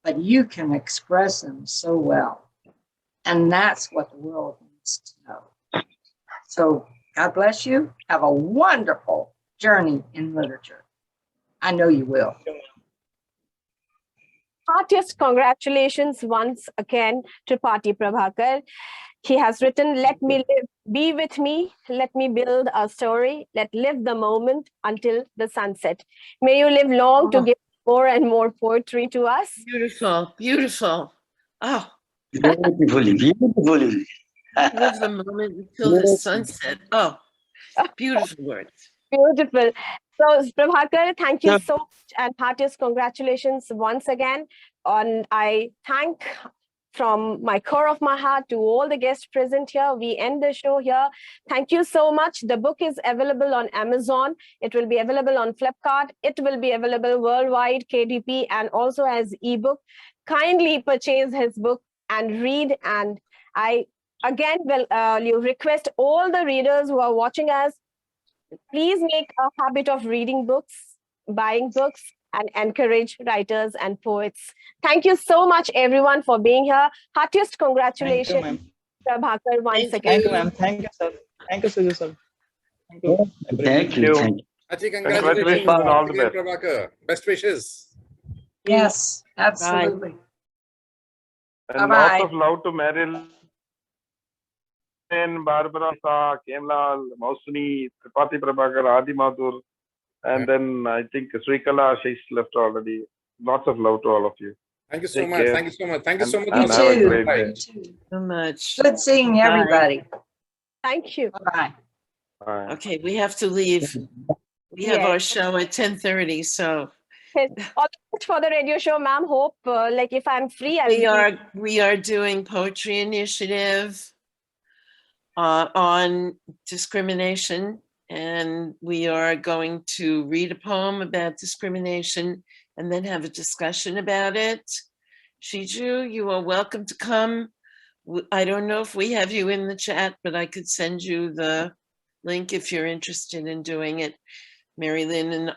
But you can express them so well. And that's what the world needs to know. So God bless you. Have a wonderful journey in literature. I know you will. Heartiest congratulations once again to Tripathy Prabhakar. He has written, "Let me live, be with me, let me build a story, let live the moment until the sunset." May you live long to give more and more poetry to us. Beautiful, beautiful. Oh, Beautifully, beautifully. live the moment until the sunset. Oh, beautiful words. Beautiful. So, Prabhakar, thank you Yeah. so much and heartiest congratulations once again. And I thank from my core of my heart to all the guests present here. We end the show here. Thank you so much. The book is available on Amazon. It will be available on Flipkart. It will be available worldwide, KDP, and also as ebook. Kindly purchase his book and read. And I again will you request all the readers who are watching us, please make a habit of reading books, buying books, and encourage writers and poets. Thank you so much, everyone, for being here. Heartiest congratulations, ma'am. Prabhakar, once Thank again. Thank you, ma'am. Thank you, sir. Thank you, Suju, sir. Thank you. Thank you. Thank you. Hearty Congratulations congratulations and all once the again, best. Prabhakar. Best wishes. Yes, absolutely. And Bye-bye. lots of love to Meryl, Barbara, Khemlal, Mausuni, Tripathy Prabhakar, Adi Madhur, and then I think Srikala, she's left already. Lots of love to all of you. Thank you so Take much. care. Thank you so much. Thank you And- so much. You and have a too. great day. You too. so much. Good seeing Bye. everybody. Thank you. Bye-bye. Bye. Okay, we have to leave. We have Yes. our show at 10:30, so All the best for the radio show, ma'am. Hope, if I'm free, I'll we are doing poetry initiative on discrimination, and we are going to read a poem about discrimination and then have a discussion about it. Shiju, you are welcome to come. I don't know if we have you in the chat, but I could send you the link if you're interested in doing it. Mary Lynn and